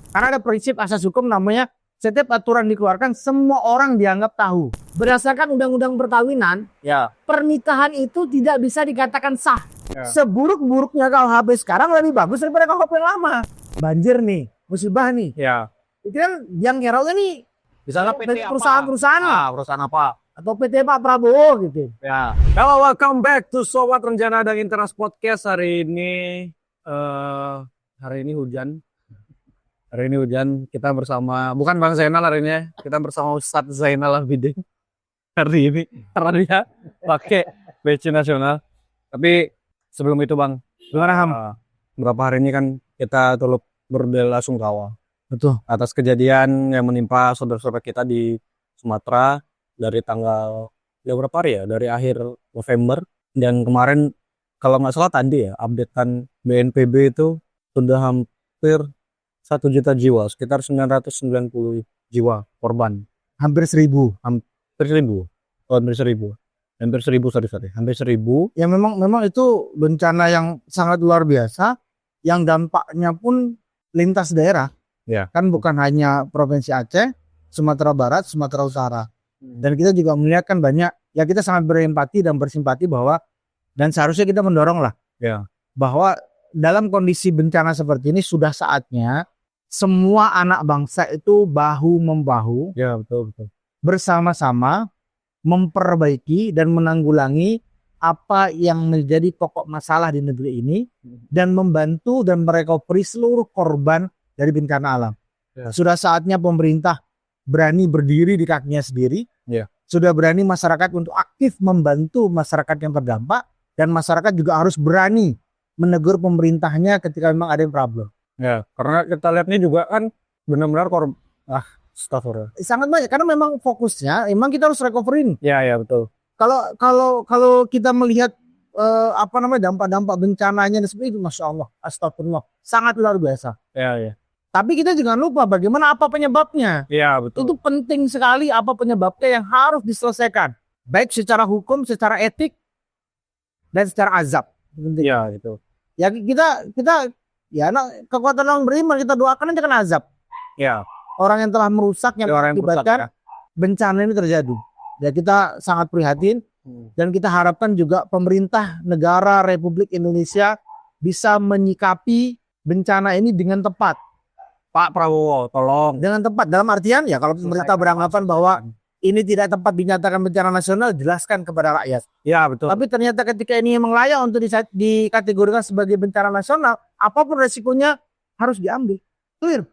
Karena ada prinsip asas hukum namanya setiap aturan dikeluarkan semua orang dianggap tahu. Berdasarkan undang-undang perkawinan, Ya. pernikahan itu tidak bisa dikatakan sah. Ya. Seburuk-buruknya KUHP sekarang lebih bagus daripada KUHP lama. Banjir nih, musibah nih. Ya. Itu kan yang ngeroknya nih Misalnya PT apa? perusahaan-perusahaan lah. Perusahaan apa? Atau PT Pak Prabowo gitu. Ya. Halo, welcome back to Sobat Rencana dan Internas Podcast. Hari ini hujan. Hari ini hujan. Kita bersama, bukan Bang Zainal hari ini ya. Kita bersama Ustadz Zainal Abidin. Hari ini karena dia pakai peci nasional. Tapi sebelum itu Bang, Gimana Ham? berapa hari ini kan kita turut berbelasungkawa Betul. atas kejadian yang menimpa saudara-saudara kita di Sumatera dari tanggal berapa hari ya? Dari akhir November, dan kemarin kalau nggak salah tadi ya updatean BNPB itu sudah hampir 1 juta jiwa, sekitar 990 jiwa korban. Hampir 1000. Hampir 1000. Oh, hampir 1000. Hampir 1000, sorry. Hampir 1000. Ya memang itu bencana yang sangat luar biasa, yang dampaknya pun lintas daerah. Ya. Kan bukan hanya Provinsi Aceh, Sumatera Barat, Sumatera Utara. Dan kita juga melihat kan banyak, ya kita sangat berempati dan bersimpati bahwa, dan seharusnya kita mendorong lah, Ya. bahwa dalam kondisi bencana seperti ini sudah saatnya semua anak bangsa itu bahu-membahu Ya, betul. bersama-sama memperbaiki dan menanggulangi apa yang menjadi pokok masalah di negeri ini dan membantu dan merecovery seluruh korban dari bencana alam. Ya. Sudah saatnya pemerintah berani berdiri di kakinya sendiri. Ya. Sudah berani masyarakat untuk aktif membantu masyarakat yang terdampak, dan masyarakat juga harus berani menegur pemerintahnya ketika memang ada yang problem. Ya, karena kita lihat nih juga kan benar-benar astagfirullah. Sangat banyak karena memang fokusnya memang kita harus recovery. Ya, betul. Kalau kita melihat dampak-dampak bencananya dan seperti itu, masya Allah, astagfirullah, sangat luar biasa. Ya. Tapi kita jangan lupa bagaimana apa penyebabnya. Ya, betul. Itu penting sekali apa penyebabnya yang harus diselesaikan, baik secara hukum, secara etik, dan secara azab. Penting. Ya, gitu. Ya kita ya kekuatan orang beriman kita doakan aja kan azab. Ya. Orang yang telah merusak, yang Orang yang merusak, mengakibatkan bencana ini terjadi. Ya kita sangat prihatin. Dan kita harapkan juga pemerintah negara Republik Indonesia bisa menyikapi bencana ini dengan tepat. Pak Prabowo, tolong. Dengan tepat dalam artian ya kalau pemerintah beranggapan bahwa ini tidak tepat dinyatakan bencana nasional, jelaskan kepada rakyat. Ya, betul. Tapi ternyata ketika ini memang layak untuk dikategorikan sebagai bencana nasional, apapun resikonya harus diambil. Clear.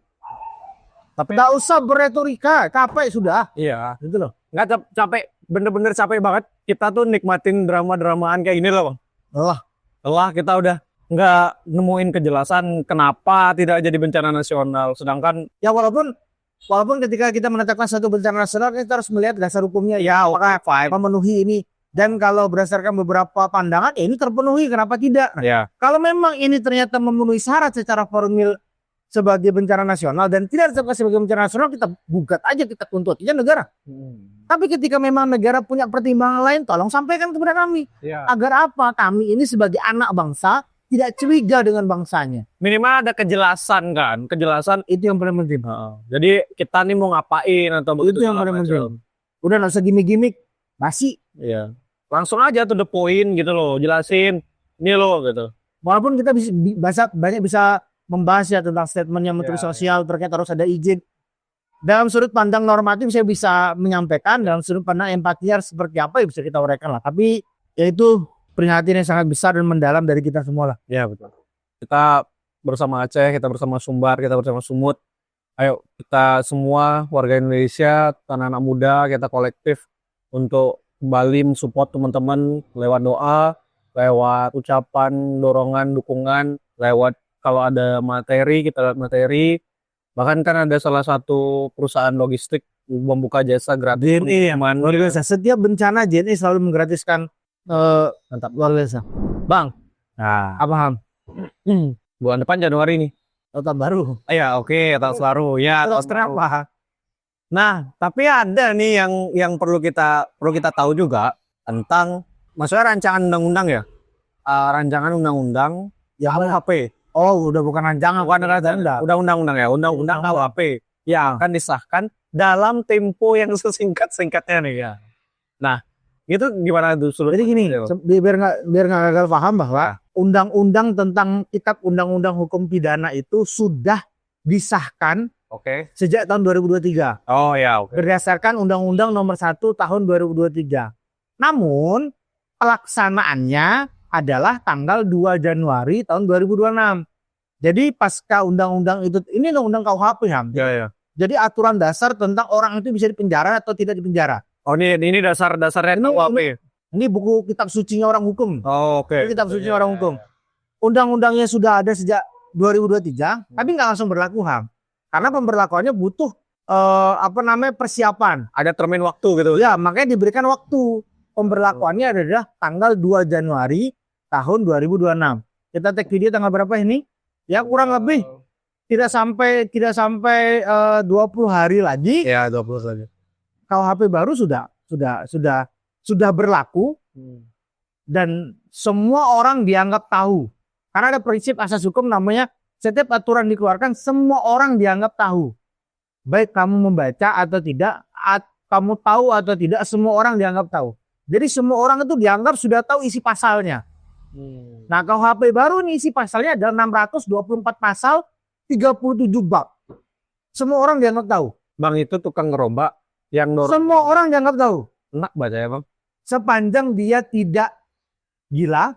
Tapi nggak usah berretorika, capek sudah. iya, Gitu loh. nggak capek, bener-bener capek banget. Kita tuh nikmatin drama-dramaan kayak gini loh, Bang. Lelah kita udah nggak nemuin kejelasan kenapa tidak jadi bencana nasional. Sedangkan Ya walaupun ketika kita menetapkan satu bencana nasional, kita harus melihat dasar hukumnya. Ya, apakah memenuhi ini. Dan kalau berdasarkan beberapa pandangan, ya ini terpenuhi, kenapa tidak? ya, Kalau memang ini ternyata memenuhi syarat secara formil sebagai bencana nasional dan tidak ditetapkan sebagai bencana nasional, kita gugat aja, kita tuntut aja negara. Tapi ketika memang negara punya pertimbangan lain, tolong sampaikan kepada kami. ya. Agar apa? Kami ini sebagai anak bangsa tidak curiga dengan bangsanya. Minimal ada kejelasan kan, kejelasan. Itu yang paling penting. Jadi kita nih mau ngapain atau Itu yang paling penting. Udah nggak usah gimmick-gimmick, basi. Iya. Langsung aja to the point gitu loh, jelasin. Ini loh gitu. Walaupun kita banyak bisa membahas ya tentang statementnya Menteri Sosial terkait harus ada izin. Dalam sudut pandang normatif saya bisa menyampaikan, dalam sudut pandang empati seperti apa ya bisa kita uraikan lah. Tapi yaitu prihatin yang sangat besar dan mendalam dari kita semua lah. Ya, betul. Kita bersama Aceh, kita bersama Sumbar, kita bersama Sumut. Ayo kita semua warga Indonesia, anak-anak muda, kita kolektif untuk kembali mensupport teman-teman lewat doa, lewat ucapan, dorongan, dukungan, lewat kalau ada materi, kita lihat materi. Bahkan kan ada salah satu perusahaan logistik membuka jasa gratis. JNE luar biasa. Setiap bencana JNE selalu menggratiskan. Mantap, luar biasa. Bang, Nah, apa Ham? bulan depan Januari nih. Tahun baru. Ya, oke, tahun baru. Ya, Terus tahun baru. kenapa? Nah, tapi ada nih yang perlu kita tahu juga tentang maksudnya rancangan undang-undang ya. Rancangan undang-undang Ya, KUHP. Oh, udah bukan rancangan, Bukan rancangan, udah undang-undang ya, undang-undang KUHP yang akan disahkan dalam tempo yang sesingkat-singkatnya nih ya. Nah, itu gimana tuh? Jadi gini, biar nggak gagal paham bahwa undang-undang tentang kitab undang-undang hukum pidana itu sudah disahkan Oke. sejak tahun 2023 Oh ya, oke. berdasarkan Undang-Undang Nomor 1 Tahun 2023. Namun pelaksanaannya adalah tanggal 2 Januari tahun 2026. Jadi pasca undang-undang itu, ini undang KUHP ya. Ya. Jadi aturan dasar tentang orang itu bisa dipenjara atau tidak dipenjara. Oh, ini dasar-dasarnya KUHP. Ini buku kitab sucinya orang hukum. Oh, oke. Ini kitab sucinya orang hukum. Undang-undangnya sudah ada sejak 2023, tapi nggak langsung berlaku, Ham. Karena pemberlakuannya butuh persiapan. Ada termin waktu gitu. Ya, makanya diberikan waktu. Pemberlakuannya adalah tanggal 2 Januari tahun 2026. Kita take video tanggal berapa ini? Ya kurang lebih tidak sampai 20 hari lagi. Ya, 20 lagi. KUHP baru sudah berlaku dan semua orang dianggap tahu. Karena ada prinsip asas hukum namanya setiap aturan dikeluarkan semua orang dianggap tahu. Baik kamu membaca atau tidak, kamu tahu atau tidak, semua orang dianggap tahu. Jadi semua orang itu dianggap sudah tahu isi pasalnya. Nah, KUHP baru nih isi pasalnya adalah 624 pasal, 37 bab. Semua orang dianggap tahu. Bang, itu tukang ngerombak yang semua orang dianggap tahu. enak baca ya, Bang. Sepanjang dia tidak gila,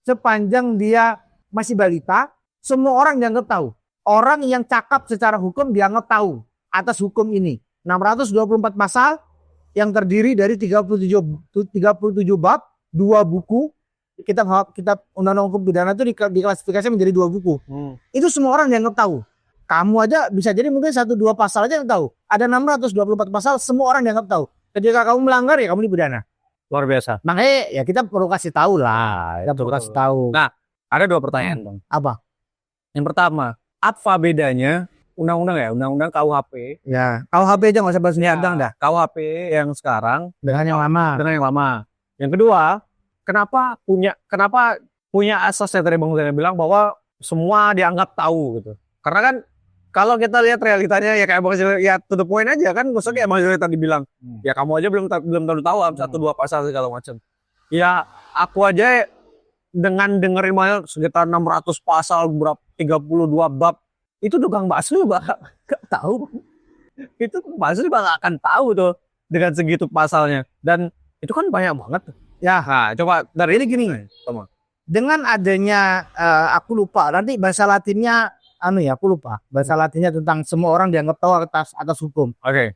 sepanjang dia masih balita, semua orang dianggap tahu. Orang yang cakap secara hukum dianggap tahu atas hukum ini. 624 pasal yang terdiri dari 37 bab, 2 buku. Kitab Undang-Undang Hukum Pidana itu diklasifikasi menjadi 2 buku. Itu semua orang dianggap tahu. Kamu aja bisa jadi mungkin 1-2 pasal aja yang tahu. Ada 624 pasal, semua orang dianggap tahu. Ketika kamu melanggar ya kamu dipidana. Luar biasa. Makanya ya kita perlu kasih tahu lah. Kita perlu kasih tahu. Nah, ada 2 pertanyaan, Bang. Apa? Yang pertama, apa bedanya undang-undang KUHP? Ya, KUHP aja nggak usah bahas undang dah. KUHP yang sekarang Dengan yang lama. Yang kedua, kenapa punya asas yang tadi Bang Zainal bilang bahwa semua dianggap tahu gitu. Karena kan kalau kita lihat realitanya ya kayak Bang Zainal, ya to the point aja kan, maksudnya kayak Bang Zainal tadi bilang, ya kamu aja belum tentu tahu 1-2 pasal segala macam. Ya aku aja dengan dengerin banyak sekitar 600 pasal, berapa 32 bab, itu tukang bakso juga gak tahu. Itu bakso juga gak akan tahu tuh dengan segitu pasalnya. Dan itu kan banyak banget. Ya, Nah, coba dari ini gini. dengan adanya aku lupa nanti bahasa Latinnya aku lupa. Bahasa Latinnya tentang semua orang dianggap tahu atas hukum. Oke.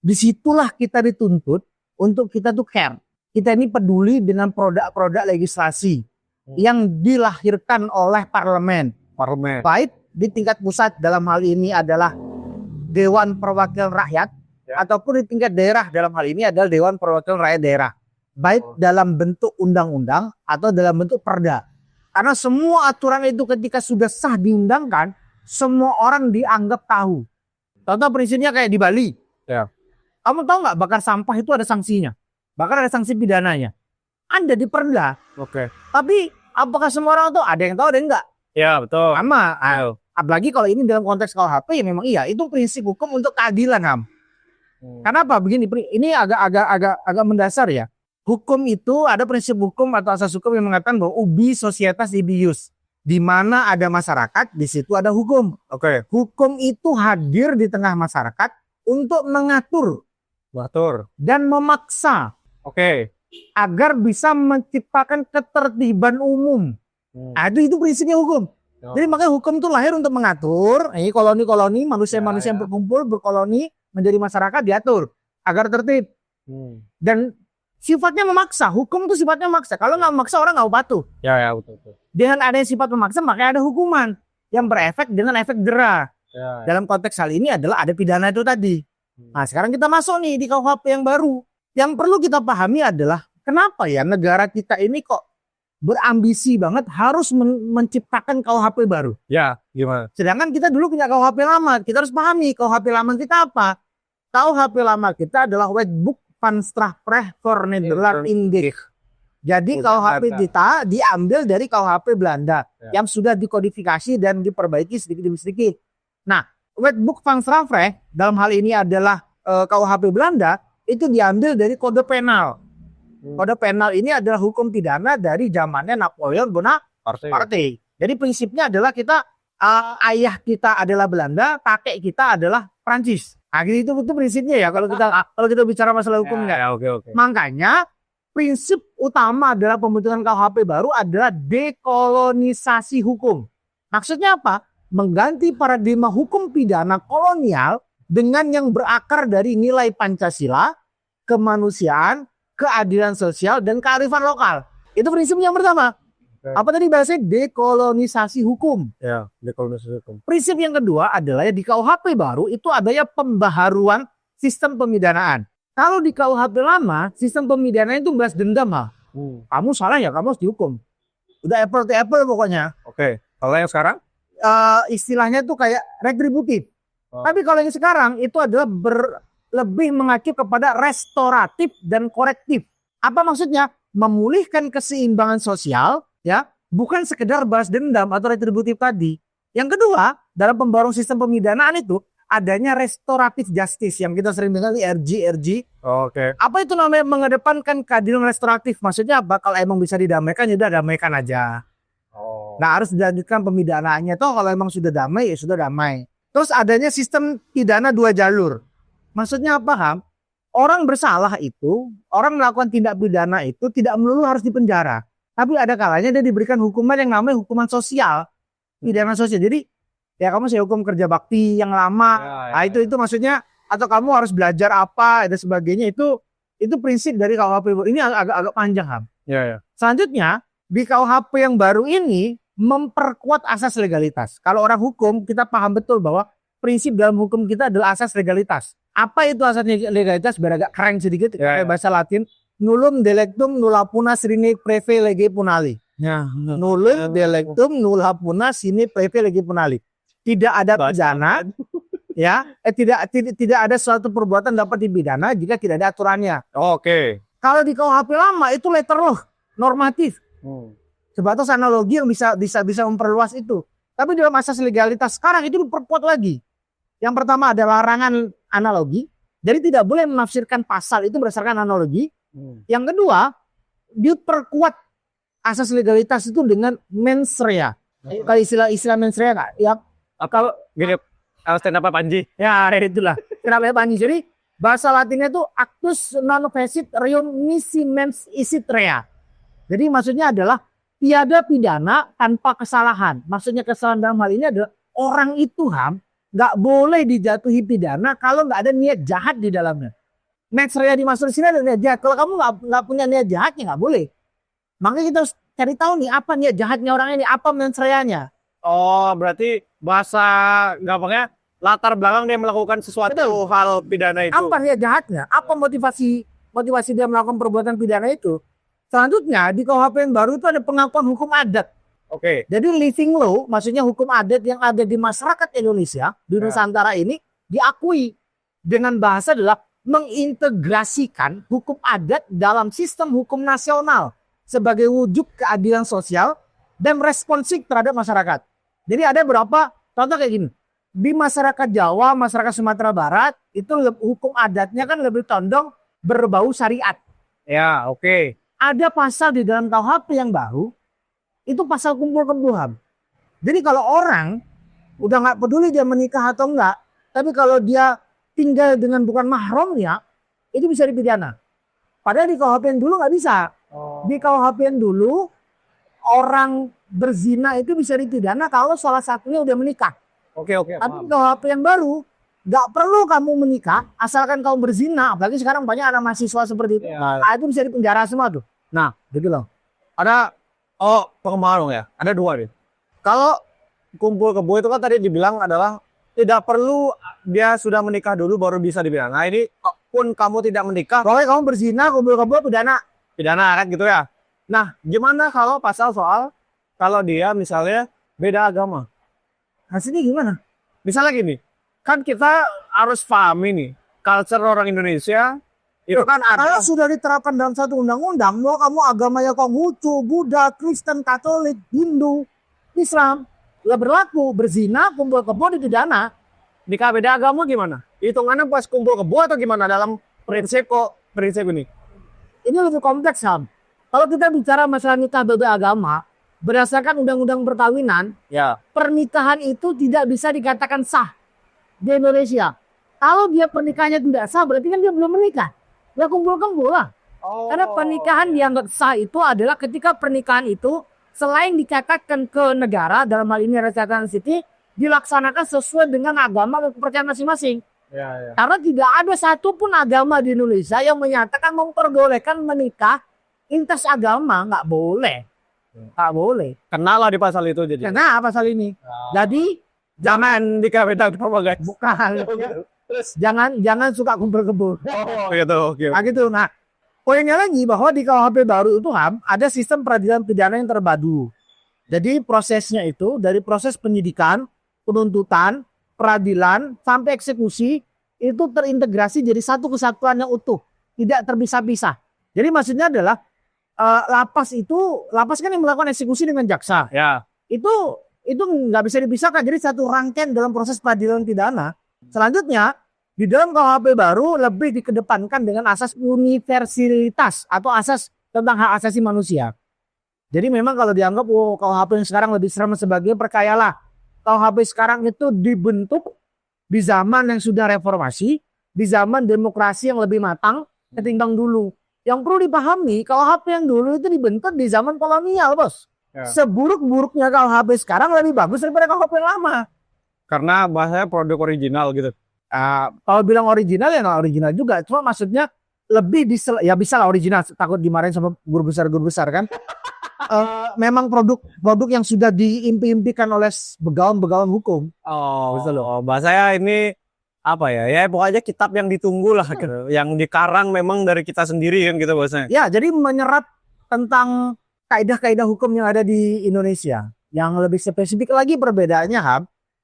Disitulah kita dituntut untuk kita tuh care. Kita ini peduli dengan produk-produk legislasi yang dilahirkan oleh parlemen. Baik di tingkat pusat dalam hal ini adalah Dewan Perwakilan Rakyat, ataupun di tingkat daerah dalam hal ini adalah Dewan Perwakilan Rakyat Daerah. Baik dalam bentuk undang-undang atau dalam bentuk perda. Karena semua aturan itu ketika sudah sah diundangkan, semua orang dianggap tahu. Contoh prinsipnya kayak di Bali. Ya. Kamu tahu nggak bakar sampah itu ada sanksinya? Bahkan ada sanksi pidananya. Ada di perda. Oke. Tapi apakah semua orang tuh ada yang tahu ada yang enggak? Ya, betul. Sama. Apalagi kalau ini dalam konteks KUHP ya memang iya. Itu prinsip hukum untuk keadilan, Ham. Kenapa begini? Ini agak mendasar ya. Hukum itu ada prinsip hukum atau asas hukum yang mengatakan bahwa ubi societas ibi ius. Di mana ada masyarakat, di situ ada hukum. Oke. Hukum itu hadir di tengah masyarakat untuk mengatur dan memaksa. Oke. Agar bisa menciptakan ketertiban umum. Itu prinsipnya hukum. Jadi makanya hukum itu lahir untuk mengatur. Koloni-koloni, manusia-manusia yang berkoloni menjadi masyarakat diatur agar tertib. Dan sifatnya memaksa. Hukum itu sifatnya memaksa. Kalau nggak memaksa orang nggak patuh. Ya, betul. Dengan adanya sifat memaksa makanya ada hukuman yang berefek dengan efek jera. Dalam konteks hal ini adalah ada pidana itu tadi. Nah sekarang kita masuk nih di KUHP yang baru. Yang perlu kita pahami adalah kenapa ya negara kita ini kok berambisi banget harus menciptakan KUHP baru. Ya, gimana? Sedangkan kita dulu punya KUHP lama. Kita harus pahami KUHP lama kita apa. KUHP lama kita adalah Wetboek van Strafrecht voor Nederland Indik. Jadi Bukan KUHP data. kita diambil dari KUHP Belanda Ya. yang sudah dikodifikasi dan diperbaiki sedikit demi sedikit. Nah, Wetboek van Strafrecht dalam hal ini adalah KUHP Belanda itu diambil dari kode penal. Kode penal ini adalah hukum pidana dari zamannya Napoleon Partai. Bonaparte. Jadi prinsipnya adalah kita ayah kita adalah Belanda, kakek kita adalah Prancis. Nah, itu prinsipnya ya kalau kita bicara masalah hukum Ya, oke. Makanya prinsip utama dalam pembentukan KUHP baru adalah dekolonisasi hukum. Maksudnya apa? Mengganti paradigma hukum pidana kolonial dengan yang berakar dari nilai Pancasila, kemanusiaan, keadilan sosial, dan kearifan lokal. Itu prinsipnya yang pertama. Oke. Apa tadi bahasanya? Dekolonisasi hukum. Ya, dekolonisasi hukum. Prinsip yang kedua adalah di KUHP baru itu adanya pembaharuan sistem pemidanaan. Kalau di KUHP lama, sistem pemidanaan itu balas dendam. Kamu salah ya, kamu harus dihukum. Udah apple to apple pokoknya. Oke. Kalau yang sekarang? Istilahnya tuh kayak retributif. Oh. Tapi kalau yang sekarang itu adalah lebih mengacu kepada restoratif dan korektif. Apa maksudnya? Memulihkan keseimbangan sosial, ya, bukan sekedar balas dendam atau retributif tadi. Yang kedua, dalam pembaruan sistem pemidanaan itu adanya restoratif justice yang kita sering dengar di RG. Oke. Apa itu namanya? Mengedepankan keadilan restoratif. Maksudnya apa? Kalau emang bisa didamaikan, ya udah damaikan aja. Oh. Nah, harus dilanjutkan pemidanaannya. Toh kalau emang sudah damai, ya sudah damai. Terus adanya sistem pidana 2 jalur. Maksudnya apa, Ham? Orang bersalah itu, orang melakukan tindak pidana itu tidak melulu harus dipenjara. Tapi ada kalanya dia diberikan hukuman yang namanya hukuman sosial. Pidana sosial. Jadi, ya kamu saya hukum kerja bakti yang lama. Nah, itu maksudnya, atau kamu harus belajar apa, dan sebagainya. Itu prinsip dari KUHP. Ini agak panjang, Ham. Ya. Selanjutnya, di KUHP yang baru ini memperkuat asas legalitas. Kalau orang hukum, kita paham betul bahwa prinsip dalam hukum kita adalah asas legalitas. Apa itu asas legalitas? Biar agak keren sedikit, kayak bahasa Latin. Nullum delectum nulla puna sine preve lege punali. Ya. Nullum delectum nulla puna sine preve lege punali. Tidak ada pidana, ya, tidak ada suatu perbuatan dapat dipidana jika tidak ada aturannya. Oke. Kalau di KUHP lama itu letter law, normatif. Sebatas analogi yang bisa memperluas itu. Tapi dalam asas legalitas sekarang itu diperkuat lagi. Yang pertama ada larangan analogi. Jadi tidak boleh menafsirkan pasal itu berdasarkan analogi. Yang kedua, diperkuat asas legalitas itu dengan mens rea. Kalau istilah mens rea nggak? Ya, kalau Gini, stand apa Panji? ya itulah. Kenapa ya Panji? Jadi bahasa Latinnya itu actus non facit reum nisi mens isit rea. Jadi maksudnya adalah tiada pidana tanpa kesalahan. Maksudnya kesalahan dalam hal ini adalah orang itu nggak boleh dijatuhi pidana kalau nggak ada niat jahat di dalamnya. Mens rea dimaksud di sini ada niat jahat. Kalau kamu nggak punya niat jahatnya nggak boleh. Makanya kita harus cari tahu nih apa niat jahatnya orang ini, apa mens reanya. Oh, berarti bahasa gampangnya latar belakang dia melakukan sesuatu hal pidana itu. Apa niat jahatnya? Apa motivasi dia melakukan perbuatan pidana itu? Selanjutnya di KUHP yang baru itu ada pengakuan hukum adat. Oke. Jadi living law, maksudnya hukum adat yang ada di masyarakat Indonesia, di Nusantara ini diakui dengan bahasa adalah mengintegrasikan hukum adat dalam sistem hukum nasional sebagai wujud keadilan sosial dan responsif terhadap masyarakat. Jadi ada beberapa contoh kayak gini. Di masyarakat Jawa, masyarakat Sumatera Barat, itu hukum adatnya kan lebih condong berbau syariat. Ya, oke. Ada pasal di dalam KUHP yang baru, itu pasal kumpul kebo. Jadi kalau orang udah nggak peduli dia menikah atau enggak, tapi kalau dia tinggal dengan bukan mahramnya, itu bisa dipidana. Padahal di KUHP yang dulu nggak bisa. Di KUHP yang dulu orang berzina itu bisa dipidana kalau salah satunya udah menikah. Oke. Tapi di KUHP yang baru nggak perlu kamu menikah asalkan kamu berzina. Apalagi sekarang banyak anak mahasiswa seperti itu. Ya. Itu bisa dipenjara semua tuh. Nah, gitu loh. Ada pengembangan ya. Ada 2 nih. Kalau kumpul kebo itu kan tadi dibilang adalah tidak perlu dia sudah menikah dulu baru bisa dipidana. Nah, ini pun kamu tidak menikah, Pokoknya kamu berzina, kumpul kebo, pidana. pidana kan gitu ya. Nah, gimana kalau pasal soal kalau dia misalnya beda agama? Hasilnya gimana? Misalnya gini, kan kita harus pahami nih, culture orang Indonesia Itu kan Kalau ada. sudah diterapkan dalam satu undang-undang, mau kamu agamanya Konghucu, Buddha, Kristen, Katolik, Hindu, Islam, nggak berlaku. Berzina, kumpul kebo dipidana. Di beda agama gimana? Hitungannya pas kumpul kebo atau gimana dalam prinsip ini? Ini lebih kompleks, Ham. Kalau kita bicara masalah nikah beda agama, berdasarkan undang-undang perkawinan, Ya. pernikahan itu tidak bisa dikatakan sah di Indonesia. Kalau dia pernikahannya tidak sah, berarti kan dia belum menikah. Ya kumpul-kumpul lah. Karena pernikahan dianggap sah itu adalah ketika pernikahan itu selain dicatatkan ke negara, dalam hal ini Rakyat City, dilaksanakan sesuai dengan agama dan kepercayaan masing-masing. Ya. Karena tidak ada satupun agama di Indonesia yang menyatakan memperbolehkan menikah lintas agama, nggak boleh. Nggak boleh. Kenalah di pasal itu jadi. Karena pasal ini. Jadi Jangan beda agama guys. bukan. Terus. Jangan suka kumpul-kumpul. Oh gitu. Oke. Nah gitu. Nah, poinnya lagi bahwa di KUHP baru itu Ham ada sistem peradilan pidana yang terpadu. Jadi prosesnya itu dari proses penyidikan, penuntutan, peradilan sampai eksekusi itu terintegrasi jadi satu kesatuan yang utuh, tidak terpisah-pisah. Jadi maksudnya adalah lapas kan yang melakukan eksekusi dengan jaksa. Ya. Itu nggak bisa dipisahkan. Jadi satu rangkaian dalam proses peradilan pidana. Selanjutnya di dalam KUHP baru lebih dikedepankan dengan asas universalitas atau asas tentang hak asasi manusia. Jadi memang kalau dianggap KUHP yang sekarang lebih serem sebagai percayalah KUHP sekarang itu dibentuk di zaman yang sudah reformasi, di zaman demokrasi yang lebih matang ketimbang dulu. Yang perlu dipahami KUHP yang dulu itu dibentuk di zaman kolonial, bos. Ya. Seburuk-buruknya KUHP sekarang lebih bagus daripada KUHP yang lama. Karena bahasanya produk original gitu. Kalau bilang original ya nggak original juga. Cuma maksudnya lebih ya bisa lah original. Takut dimarahin sama guru besar kan. Memang produk yang sudah diimpi-impikan oleh begawan-begawan hukum. Oh, bahasanya ini apa ya? Ya pokoknya kitab yang ditunggu lah gitu. Yang dikarang memang dari kita sendiri kan gitu bahasanya. Ya, jadi menyerap tentang kaidah-kaidah hukum yang ada di Indonesia. Yang lebih spesifik lagi perbedaannya, Ham.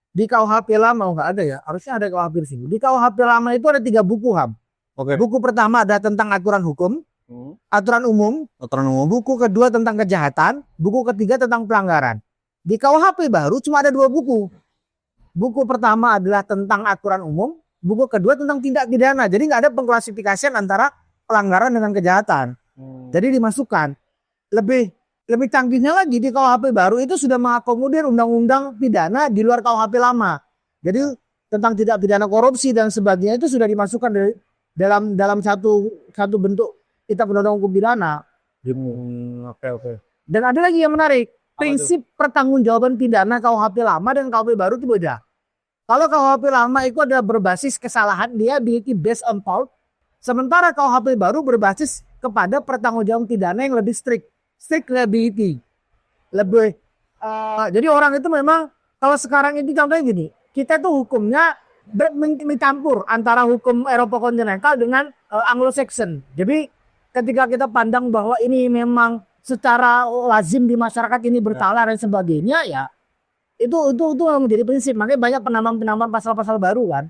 Di KUHP lama nggak ada ya, harusnya ada KUHP di sini. Di KUHP lama itu ada 3 buku, Ham. Oke. Buku pertama ada tentang aturan hukum, aturan umum. Buku kedua tentang kejahatan, buku ketiga tentang pelanggaran. Di KUHP baru cuma ada 2 buku. Buku pertama adalah tentang aturan umum, buku kedua tentang tindak pidana. Jadi nggak ada pengklasifikasian antara pelanggaran dengan kejahatan. Jadi dimasukkan. Lebih canggihnya lagi di KUHP baru itu sudah mengakomodir undang-undang pidana di luar KUHP lama. Jadi tentang tindak pidana korupsi dan sebagainya itu sudah dimasukkan dalam satu bentuk kitab undang-undang hukum pidana. Oke. Dan ada lagi yang menarik, prinsip pertanggungjawaban pidana KUHP lama dan KUHP baru itu beda. Kalau KUHP lama itu ada berbasis kesalahan, liability based on fault. Sementara KUHP baru berbasis kepada pertanggungjawaban pidana yang lebih strict liability. Jadi orang itu memang kalau sekarang ini contohnya gini, kita tuh hukumnya mencampur antara hukum Eropa kontinental dengan Anglo-Saxon. Jadi ketika kita pandang bahwa ini memang secara lazim di masyarakat ini bertalar dan sebagainya, ya itu yang menjadi prinsip. Makanya banyak penambahan pasal-pasal baru kan.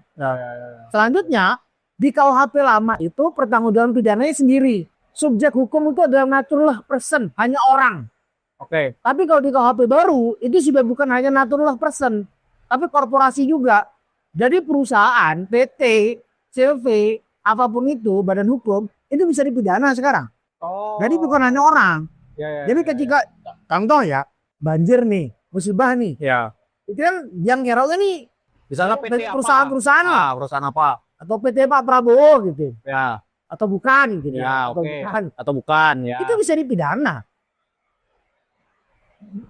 Selanjutnya di KUHP lama itu pertanggungjawaban pidananya sendiri. Subjek hukum itu adalah natural person, hanya orang. Oke. Tapi kalau di KUHP baru itu sudah bukan hanya natural person, tapi korporasi juga. Jadi perusahaan, PT, CV, apapun itu, badan hukum itu bisa dipidana sekarang. Jadi bukan hanya orang. Jadi ketika contoh ya, banjir nih, musibah nih. Ya. Itu kan yang ngeroknya nih Misalnya PT apa? perusahaan lah. Perusahaan apa? Atau PT Pak Prabowo gitu. Ya. Atau bukan gitu Ya, atau oke. bukan. Atau bukan ya. Itu bisa dipidana.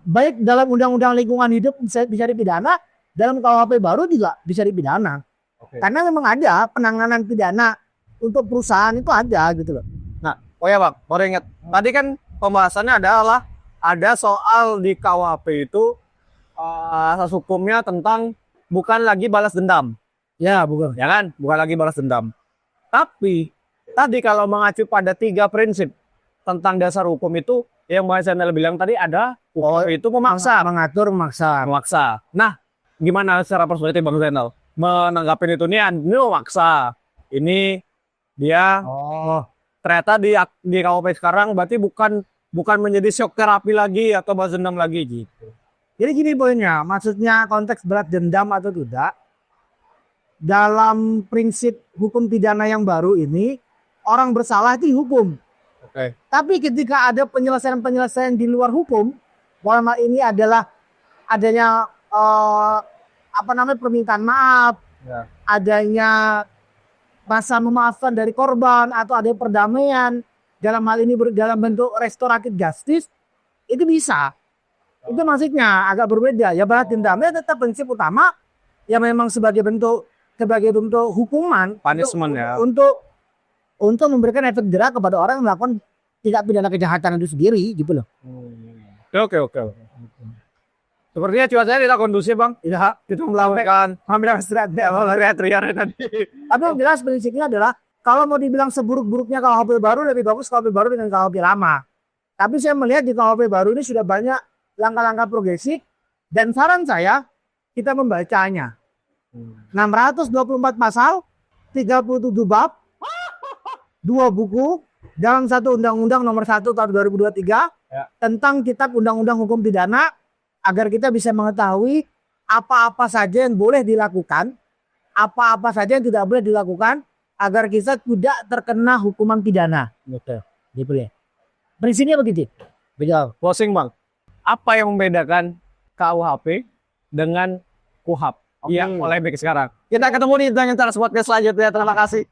Baik dalam undang-undang lingkungan hidup bisa dipidana, dalam KUHP baru juga bisa dipidana. Oke. Karena memang ada penanganan pidana untuk perusahaan itu ada gitu loh. Nah, oh ya Bang, baru ingat. Tadi kan pembahasannya adalah ada soal di KUHP itu asas hukumnya tentang bukan lagi balas dendam. Ya, bukan. Ya kan? Bukan lagi balas dendam. Tapi tadi kalau mengacu pada 3 prinsip tentang dasar hukum itu, yang Bang Zainal bilang tadi ada hukum itu memaksa. Mengatur, memaksa. Memaksa. Nah, gimana secara perspektif Bang Zainal menanggapin itu? Ini memaksa. Ini Dia Oh, ternyata di KUHP sekarang berarti bukan menjadi shock terapi lagi atau balas dendam lagi gitu. jadi gini poinnya, maksudnya konteks berat dendam atau tidak, dalam prinsip hukum pidana yang baru ini, orang bersalah itu hukum. Oke. Tapi ketika ada penyelesaian-penyelesaian di luar hukum, dalam hal ini adalah adanya permintaan maaf, Ya. adanya masa memaafkan dari korban atau ada perdamaian, dalam hal ini dalam bentuk restoratif justice, itu bisa. Itu maksudnya agak berbeda. Ya balas dendamnya tetap prinsip utama yang memang sebagai bentuk hukuman Punishment ya. untuk memberikan efek jerah kepada orang yang melakukan tindak pidana kejahatan itu sendiri gitu loh. Oke. Sepertinya cuacanya tidak kondusif bang. Ya, Kita melakukan hampir istirahat deh. teriak tadi. Tapi yang jelas prinsipnya adalah kalau mau dibilang seburuk-buruknya KUHP baru, lebih bagus KUHP baru dengan KUHP lama. Tapi saya melihat di KUHP baru ini sudah banyak langkah-langkah progresif, dan saran saya kita membacanya. 624 pasal, 37 bab, 2 buku dalam satu undang-undang nomor 1 tahun 2023 Ya. tentang kitab undang-undang hukum pidana, agar kita bisa mengetahui apa-apa saja yang boleh dilakukan, apa-apa saja yang tidak boleh dilakukan, agar kita tidak terkena hukuman pidana. Betul. Gitu ya. Prinsipnya begitu. Betul. Closing bang. Apa yang membedakan KUHP dengan KUHAP yang polemik sekarang? Kita ketemu di Tanya Podcast selanjutnya. Terima kasih.